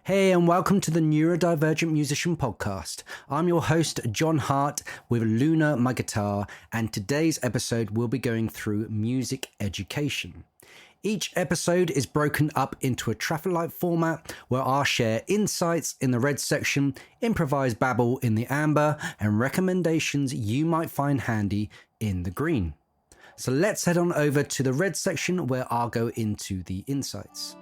Hey, and welcome to the Neurodivergent Musician Podcast. I'm your host, John Hart, with Luna, my guitar, and today's episode we'll be going through music education. Each episode is broken up into a traffic light format where I'll share insights in the red section, improvised babble in the amber, and recommendations you might find handy in the green. So let's head on over to the red section where I'll go into the insights.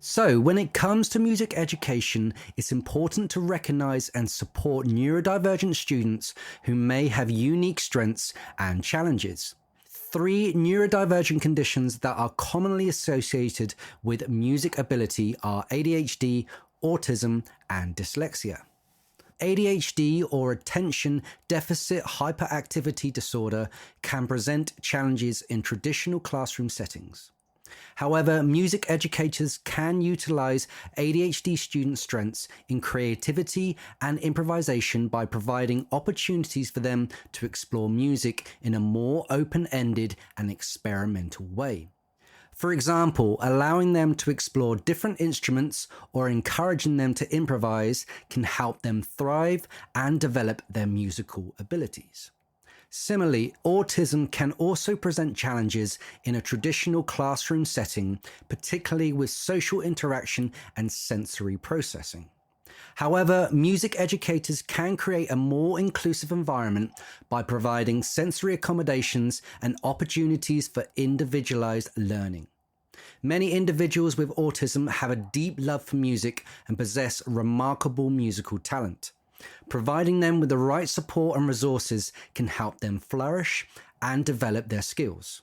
So, when it comes to music education, it's important to recognize and support neurodivergent students who may have unique strengths and challenges. 3 neurodivergent conditions that are commonly associated with music ability are ADHD, autism, and dyslexia. ADHD, or attention deficit hyperactivity disorder, can present challenges in traditional classroom settings. However, music educators can utilize ADHD student strengths in creativity and improvisation by providing opportunities for them to explore music in a more open-ended and experimental way. For example, allowing them to explore different instruments or encouraging them to improvise can help them thrive and develop their musical abilities. Similarly, autism can also present challenges in a traditional classroom setting, particularly with social interaction and sensory processing. However, music educators can create a more inclusive environment by providing sensory accommodations and opportunities for individualized learning. Many individuals with autism have a deep love for music and possess remarkable musical talent. Providing them with the right support and resources can help them flourish and develop their skills.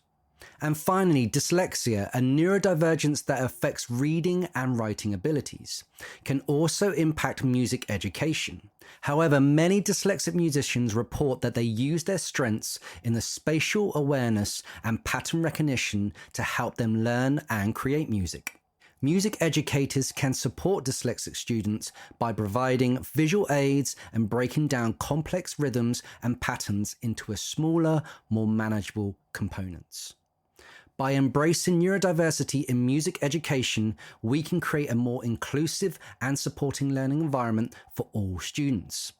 And finally, dyslexia, a neurodivergence that affects reading and writing abilities, can also impact music education. However, many dyslexic musicians report that they use their strengths in the spatial awareness and pattern recognition to help them learn and create music. Music educators can support dyslexic students by providing visual aids and breaking down complex rhythms and patterns into a smaller, more manageable components. By embracing neurodiversity in music education, we can create a more inclusive and supporting learning environment for all students.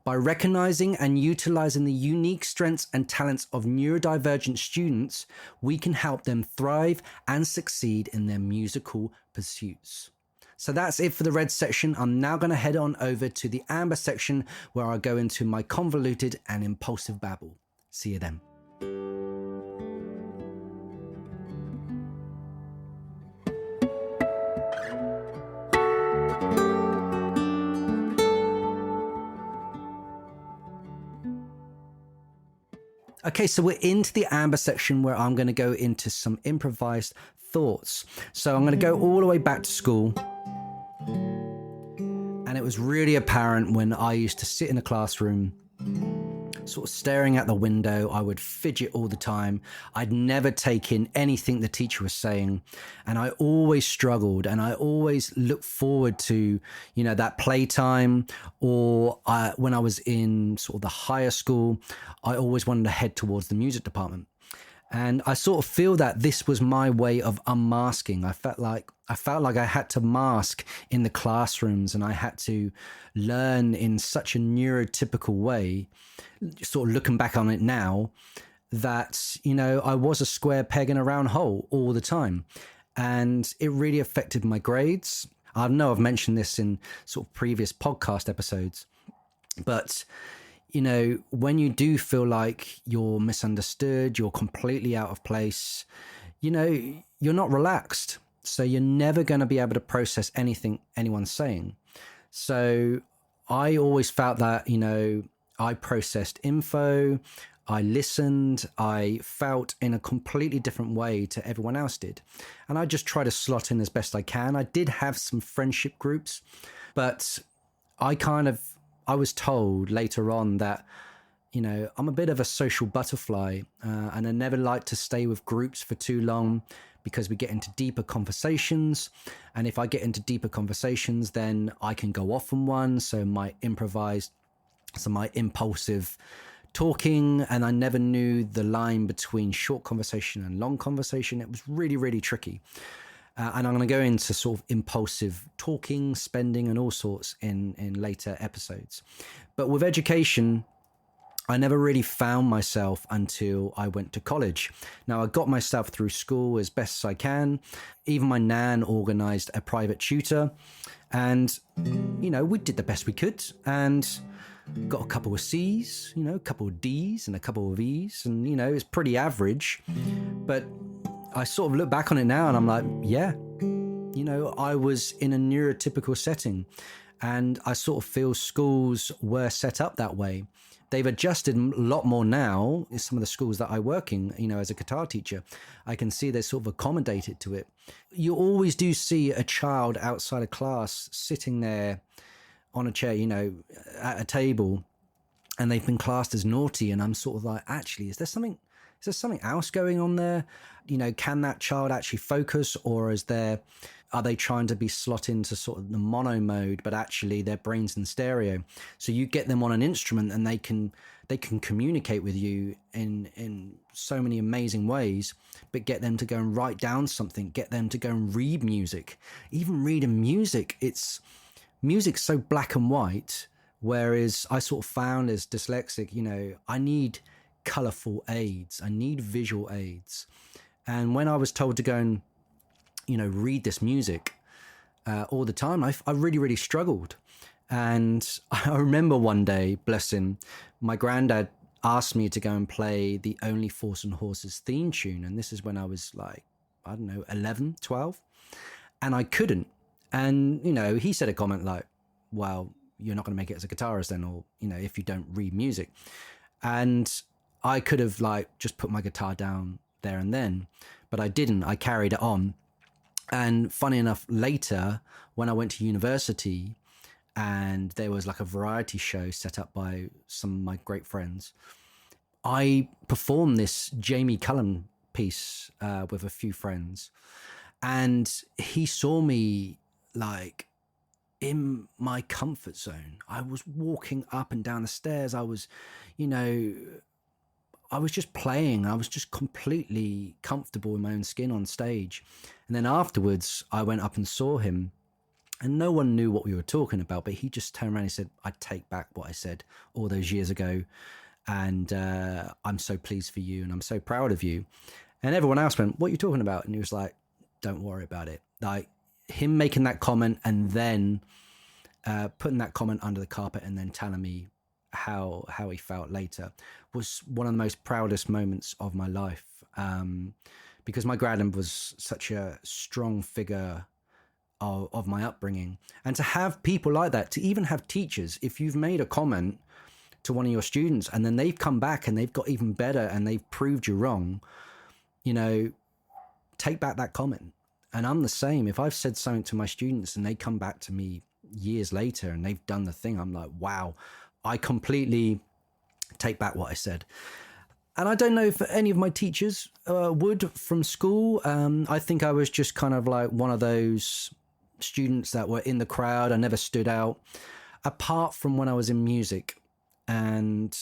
By recognizing and utilizing the unique strengths and talents of neurodivergent students, we can help them thrive and succeed in their musical pursuits. So that's it for the red section. I'm now going to head on over to the amber section where I'll go into my convoluted and impulsive babble. See you then. Okay, so we're into the amber section where I'm going to go into some improvised thoughts. So I'm going to go all the way back to school. And it was really apparent when I used to sit in a classroom, sort of staring out the window. I would fidget all the time. I'd never take in anything the teacher was saying. And I always struggled, and I always looked forward to, that playtime, or when I was in sort of the higher school, I always wanted to head towards the music department. And I sort of feel that this was my way of unmasking. I felt like I had to mask in the classrooms, and I had to learn in such a neurotypical way, sort of looking back on it now, that, I was a square peg in a round hole all the time. And it really affected my grades. I know I've mentioned this in sort of previous podcast episodes, but when you do feel like you're misunderstood, you're completely out of place, you're not relaxed. So you're never going to be able to process anything anyone's saying. So I always felt that, I processed info, I listened, I felt in a completely different way to everyone else did. And I just try to slot in as best I can. I did have some friendship groups, but I was told later on that, I'm a bit of a social butterfly, and I never like to stay with groups for too long because we get into deeper conversations. And if I get into deeper conversations, then I can go off on one. So my impulsive talking, and I never knew the line between short conversation and long conversation. It was really, really tricky. And I'm going to go into sort of impulsive talking, spending, and all sorts in later episodes. But with education, I never really found myself until I went to college. Now, I got myself through school as best as I can. Even my nan organized a private tutor. And, you know, we did the best we could and got a couple of C's, you know, a couple of D's and a couple of E's. And, you know, it's pretty average. But I sort of look back on it now and I'm like, yeah, you know, I was in a neurotypical setting. And I sort of feel schools were set up that way. They've adjusted a lot more now in some of the schools that I work in, you know, as a guitar teacher. I can see they're sort of accommodated to it. You always do see a child outside of class sitting there on a chair, you know, at a table, and they've been classed as naughty. And I'm sort of like, actually, is there something else going on there? You know, can that child actually focus, or are they trying to be slot into sort of the mono mode, but actually their brain's in stereo? So you get them on an instrument and they can communicate with you in so many amazing ways, but get them to go and write down something, get them to go and read music. Even reading music, music's so black and white, whereas I sort of found as dyslexic, you know, I need colorful aids, I need visual aids. And when I was told to go and, you know, read this music all the time, I really, really struggled. And I remember one day, bless him, my granddad asked me to go and play the Only Fools and Horses theme tune. And this is when I was like, I don't know, 11, 12. And I couldn't. And, you know, he said a comment like, well, you're not going to make it as a guitarist then, or, you know, if you don't read music. And I could have like just put my guitar down there and then, but I didn't. I carried it on. And funny enough, later when I went to university and there was like a variety show set up by some of my great friends, I performed this Jamie Cullum piece with a few friends, and he saw me like in my comfort zone. I was walking up and down the stairs. I was, you know, I was just playing. I was just completely comfortable in my own skin on stage. And then afterwards, I went up and saw him, and no one knew what we were talking about, but he just turned around and said, I take back what I said all those years ago. And I'm so pleased for you, and I'm so proud of you. And everyone else went, what are you talking about? And he was like, don't worry about it. Like, him making that comment and then putting that comment under the carpet and then telling me how he felt later was one of the most proudest moments of my life, because my granddad was such a strong figure of my upbringing. And to have people like that, to even have teachers, if you've made a comment to one of your students and then they've come back and they've got even better and they've proved you wrong, you know, take back that comment. And I'm the same. If I've said something to my students and they come back to me years later and they've done the thing, I'm like, wow, I completely take back what I said. And I don't know if any of my teachers would from school. I think I was just kind of like one of those students that were in the crowd. I never stood out, apart from when I was in music. And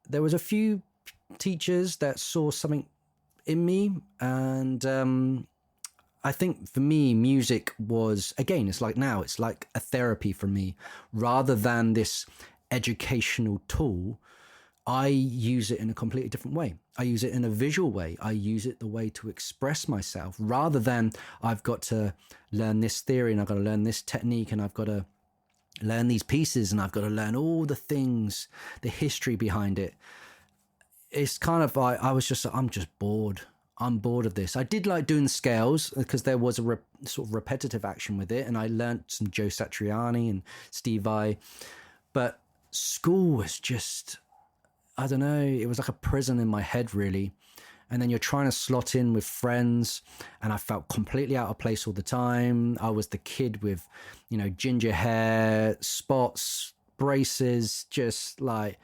there was a few teachers that saw something in me. And I think for me, music was, again, it's like now, it's like a therapy for me. Rather than this educational tool, I use it in a completely different way. I use it in a visual way. I use it the way to express myself, rather than I've got to learn this theory and I've got to learn this technique and I've got to learn these pieces and I've got to learn all the things, the history behind it. It's kind of like, I'm just bored. I'm bored of this. I did like doing scales because there was a sort of repetitive action with it. And I learned some Joe Satriani and Steve Vai. But school was just, I don't know, it was like a prison in my head, really. And then you're trying to slot in with friends, and I felt completely out of place all the time. I was the kid with, you know, ginger hair, spots, braces, just like,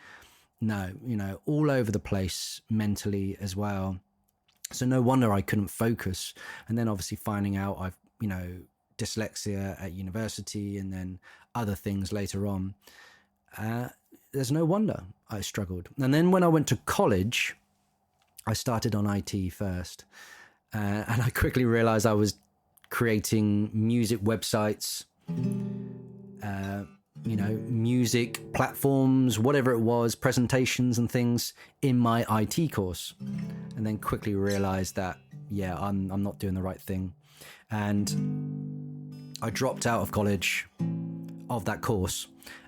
no, you know, all over the place mentally as well. So no wonder I couldn't focus. And then obviously finding out I've, you know, dyslexia at university and then other things later on. there's no wonder I struggled. And then when I went to college, I started on IT first. And I quickly realized I was creating music websites, music platforms, whatever it was, presentations and things in my IT course. And then quickly realized that, I'm not doing the right thing. And I dropped out of college of that course.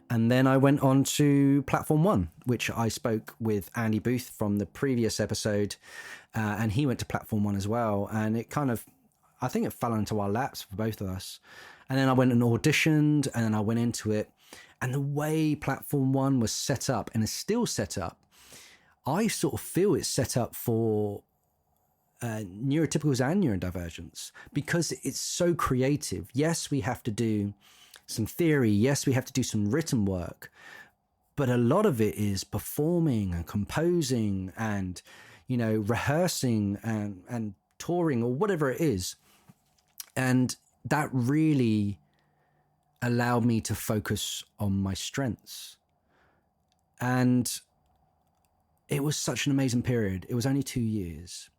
And then I went on to Platform One, which I spoke with Andy Booth from the previous episode. And he went to Platform One as well. And it I think it fell into our laps for both of us. And then I went and auditioned, and then I went into it. And the way Platform One was set up and is still set up, I sort of feel it's set up for neurotypicals and neurodivergents because it's so creative. Yes, we have to do some theory. Yes, we have to do some written work. But a lot of it is performing and composing and, rehearsing and touring or whatever it is. And that really allowed me to focus on my strengths. And it was such an amazing period. It was only 2 years.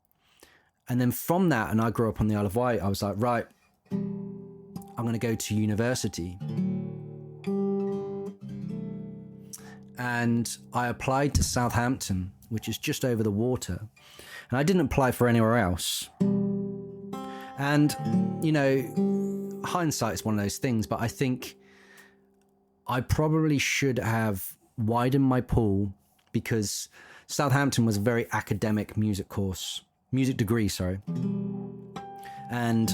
And then from that, and I grew up on the Isle of Wight, I was like, right, I'm going to go to university. And I applied to Southampton, which is just over the water. And I didn't apply for anywhere else. And, hindsight is one of those things, but I think I probably should have widened my pool because Southampton was a very academic music degree. And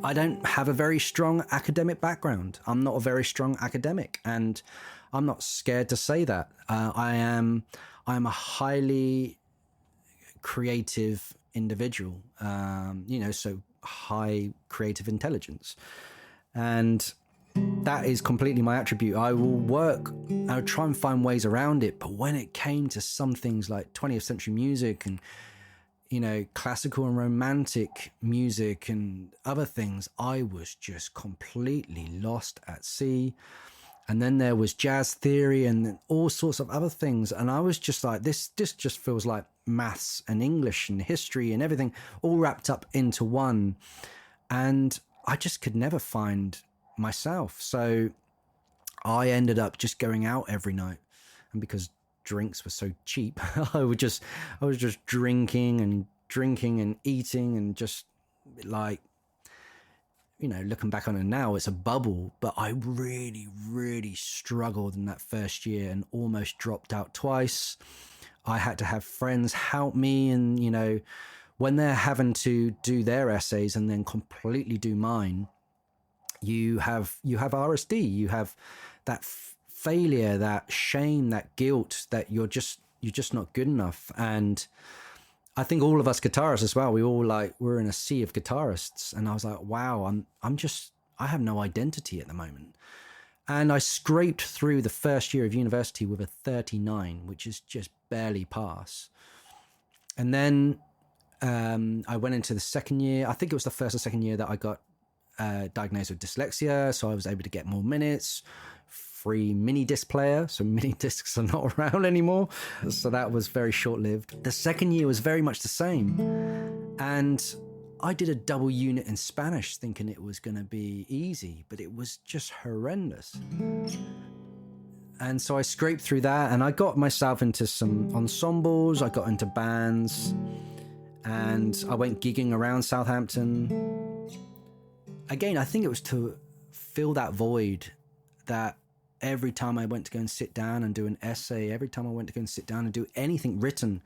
I don't have a very strong academic background. I'm not a very strong academic, and I'm not scared to say that. I am a highly creative individual, so high creative intelligence. And that is completely my attribute. I would try and find ways around it. But when it came to some things like 20th century music and, classical and romantic music and other things, I was just completely lost at sea. And then there was jazz theory and all sorts of other things. And I was just like, this just feels like maths and English and history and everything all wrapped up into one. And I just could never find myself. So I ended up just going out every night. And because drinks were so cheap, I was just drinking and eating and just like, looking back on it now, it's a bubble, but I really, really struggled in that first year and almost dropped out twice. I had to have friends help me. And, when they're having to do their essays and then completely do mine, you have RSD, you have that failure, that shame, that guilt that you're just not good enough. And I think all of us guitarists as well, we're in a sea of guitarists. And I was like, wow, I have no identity at the moment. And I scraped through the first year of university with a 39, which is just barely pass. And then I went into the second year. I think it was the first or second year that I got diagnosed with dyslexia. So I was able to get more minutes, free mini disc player. So mini discs are not around anymore. So that was very short-lived. The second year was very much the same. And I did a double unit in Spanish thinking it was going to be easy, but it was just horrendous. And so I scraped through that and I got myself into some ensembles. I got into bands and I went gigging around Southampton. Again, I think it was to fill that void that every time I went to go and sit down and do an essay, every time I went to go and sit down and do anything written,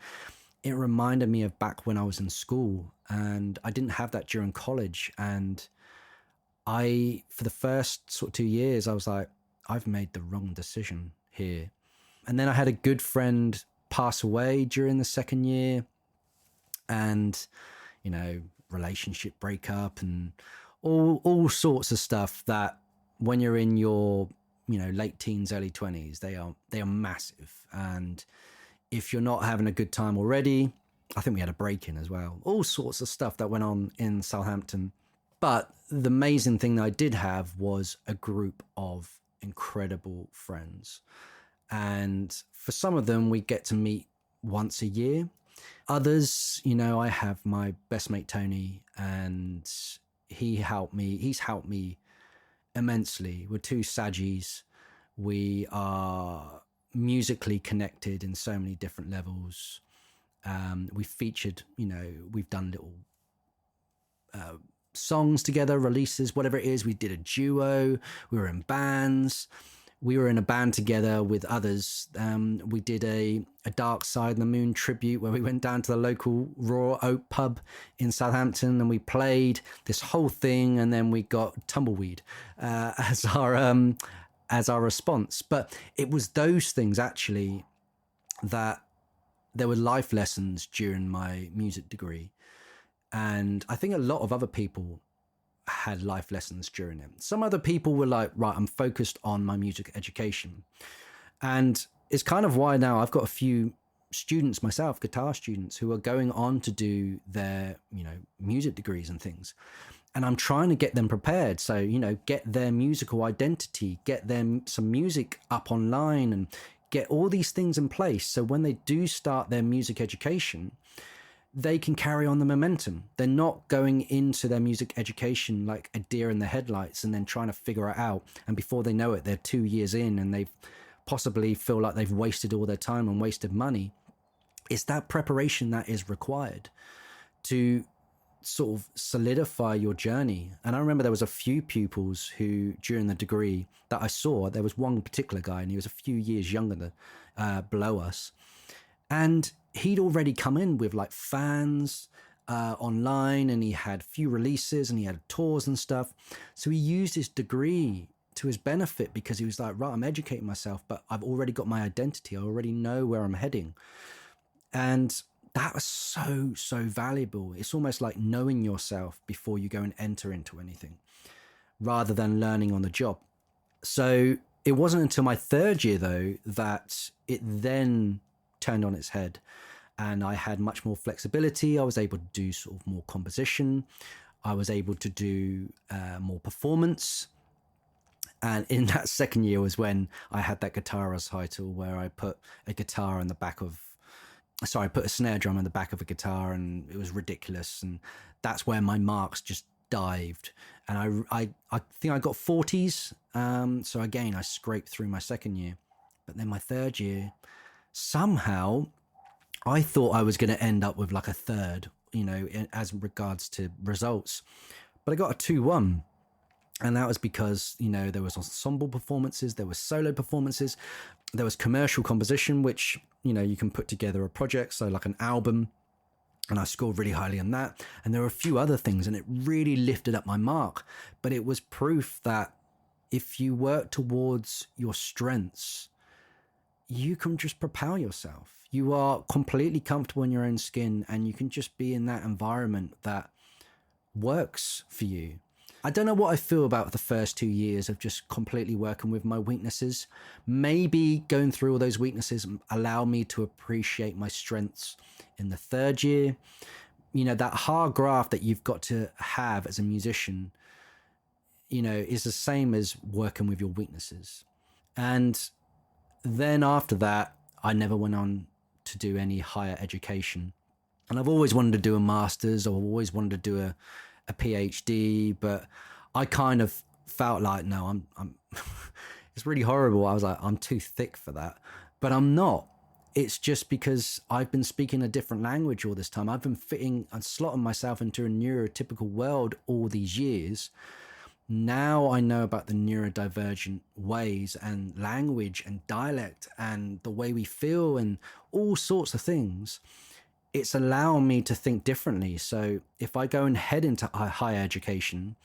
it reminded me of back when I was in school. And I didn't have that during college. And for the first sort of 2 years, I was like, I've made the wrong decision here. And then I had a good friend pass away during the second year and, relationship breakup and all sorts of stuff that when you're in your, late teens, early 20s, they are massive. And if you're not having a good time already, I think we had a break-in as well. All sorts of stuff that went on in Southampton. But the amazing thing that I did have was a group of incredible friends. And for some of them, we get to meet once a year. Others, I have my best mate, Tony, and he's helped me immensely. We're two Sagis. We are musically connected in so many different levels. We've featured, we've done little songs together, releases, whatever it is. We did a duo. We were in bands. We were in a band together with others. We did a Dark Side of the Moon tribute where we went down to the local Raw Oak pub in Southampton and we played this whole thing, and then we got Tumbleweed as our response. But it was those things actually that there were life lessons during my music degree. And I think a lot of other people had life lessons during it. Some other people were like, right, I'm focused on my music education. And it's kind of why now I've got a few students myself, guitar students, who are going on to do their, music degrees and things. And I'm trying to get them prepared. So, get their musical identity, get them some music up online and get all these things in place. So when they do start their music education, they can carry on the momentum. They're not going into their music education like a deer in the headlights and then trying to figure it out. And before they know it, they're 2 years in and they've possibly feel like they've wasted all their time and wasted money. It's that preparation that is required to sort of solidify your journey. And I remember there was a few pupils who during the degree that I saw, there was one particular guy and he was a few years younger than below us. And he'd already come in with like fans online, and he had few releases and he had tours and stuff. So he used his degree to his benefit because he was like, right, I'm educating myself, but I've already got my identity. I already know where I'm heading. And that was so, so valuable. It's almost like knowing yourself before you go and enter into anything rather than learning on the job. So it wasn't until my third year, though, that it then turned on its head and I had much more flexibility. I was able to do sort of more composition. I was able to do more performance. And in that second year was when I had that guitar recital where I put a guitar in the back of, I put a snare drum in the back of a guitar, and it was ridiculous. And that's where my marks just dived. And I think I got 40s. So again, I scraped through my second year. But then my third year, somehow I thought I was going to end up with like a third, as regards to results. But I got a 2-1. And that was because, there was ensemble performances, there was solo performances, there was commercial composition, which, you can put together a project, so like an album, and I scored really highly on that. And there were a few other things, and it really lifted up my mark. But it was proof that if you work towards your strengths, you can just propel yourself. You are completely comfortable in your own skin, and you can just be in that environment that works for you. I don't know what I feel about the first 2 years of just completely working with my weaknesses. Maybe going through all those weaknesses allow me to appreciate my strengths in the third year. That hard graft that you've got to have as a musician, is the same as working with your weaknesses. And then after that, I never went on to do any higher education. And I've always wanted to do a master's, or always wanted to do a PhD, but I kind of felt like, no, I'm it's really horrible. I was like, I'm too thick for that, but I'm not. It's just because I've been speaking a different language all this time. I've been fitting and slotting myself into a neurotypical world all these years. Now I know about the neurodivergent ways and language and dialect and the way we feel and all sorts of things. It's allowing me to think differently. So if I go and head into higher education,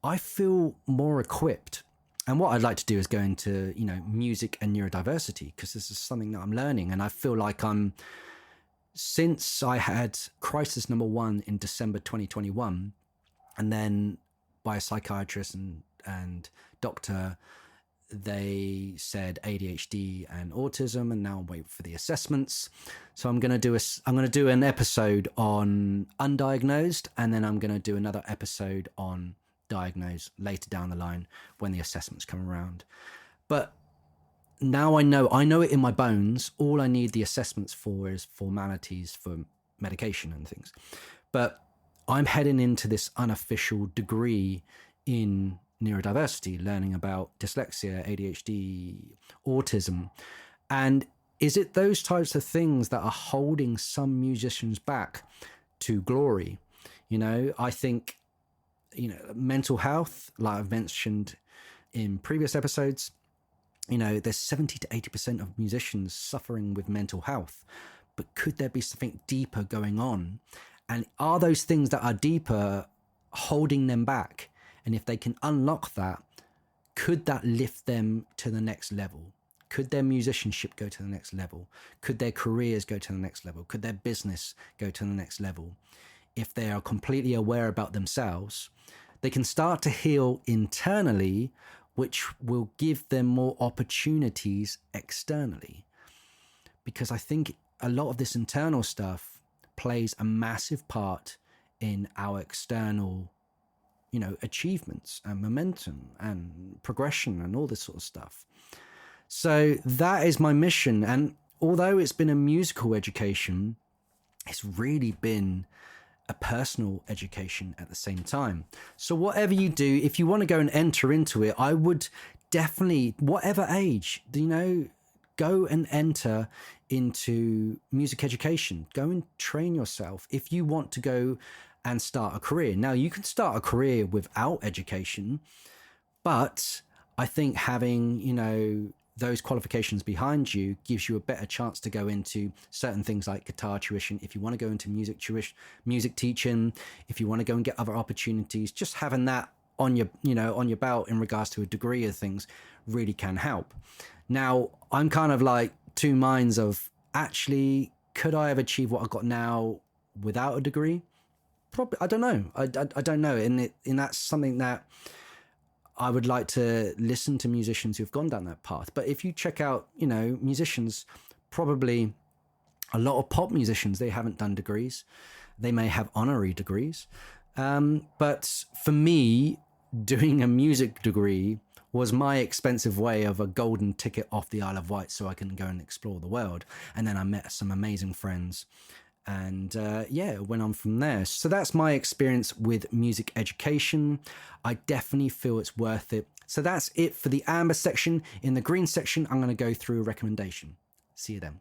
I feel more equipped. And what I'd like to do is go into, music and neurodiversity, because this is something that I'm learning. And I feel like since I had crisis number 1 in December 2021, and then by a psychiatrist and doctor, they said ADHD and autism, and now I'm waiting for the assessments. So I'm going to do an episode on undiagnosed, and then I'm going to do another episode on diagnosed later down the line when the assessments come around. But now I know it in my bones. All I need the assessments for is formalities for medication and things. But I'm heading into this unofficial degree in neurodiversity, learning about dyslexia, ADHD, autism. And is it those types of things that are holding some musicians back to glory? I think, mental health, like I've mentioned in previous episodes, there's 70 to 80% of musicians suffering with mental health. But could there be something deeper going on? And are those things that are deeper holding them back? And if they can unlock that, could that lift them to the next level? Could their musicianship go to the next level? Could their careers go to the next level? Could their business go to the next level? If they are completely aware about themselves, they can start to heal internally, which will give them more opportunities externally. Because I think a lot of this internal stuff plays a massive part in our external, achievements and momentum and progression and all this sort of stuff. So that is my mission. And although it's been a musical education, it's really been a personal education at the same time. So whatever you do, if you want to go and enter into it, I would definitely, whatever age, go and enter into music education. Go and train yourself if you want to go and start a career. Now, you can start a career without education, but I think having, those qualifications behind you gives you a better chance to go into certain things like guitar tuition. If you want to go into music teaching, if you want to go and get other opportunities, just having that on your belt in regards to a degree of things really can help. Now, I'm kind of like two minds of, actually, could I have achieved what I've got now without a degree? Probably, I don't know. I don't know. And that's something that I would like to listen to musicians who've gone down that path. But if you check out, musicians, probably a lot of pop musicians, they haven't done degrees. They may have honorary degrees. But for me, doing a music degree was my expensive way of a golden ticket off the Isle of Wight so I can go and explore the world. And then I met some amazing friends. And went on from there. So that's my experience with music education. I definitely feel it's worth it. So that's it for the amber section. In the green section, I'm going to go through a recommendation. See you then.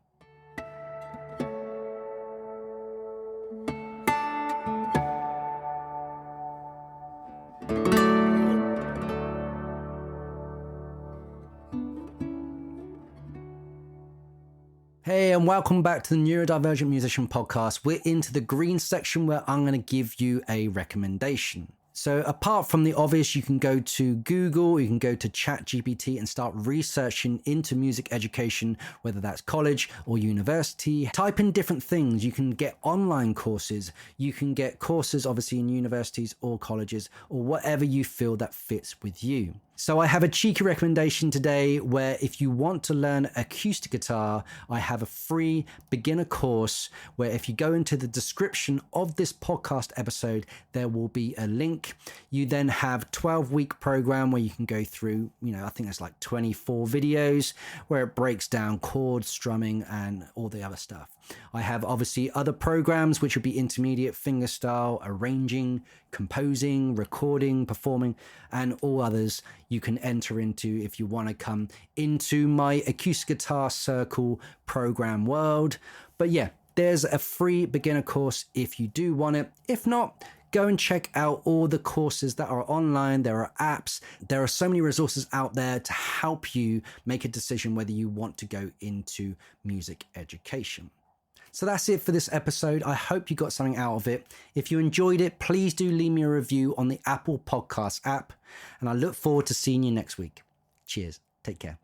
Hey, and welcome back to the Neurodivergent Musician Podcast. We're into the green section where I'm going to give you a recommendation. So apart from the obvious, you can go to Google, you can go to ChatGPT and start researching into music education, whether that's college or university. Type in different things. You can get online courses. You can get courses, obviously, in universities or colleges or whatever you feel that fits with you. So I have a cheeky recommendation today where if you want to learn acoustic guitar, I have a free beginner course where if you go into the description of this podcast episode, there will be a link. You then have a 12-week program where you can go through, I think it's like 24 videos where it breaks down chords, strumming, and all the other stuff. I have obviously other programs which would be intermediate fingerstyle, arranging, composing, recording, performing, and all others you can enter into if you want to come into my acoustic guitar circle program world. But yeah, there's a free beginner course if you do want it. If not, go and check out all the courses that are online. There are apps. There are so many resources out there to help you make a decision whether you want to go into music education. So that's it for this episode. I hope you got something out of it. If you enjoyed it, please do leave me a review on the Apple Podcast app. And I look forward to seeing you next week. Cheers. Take care.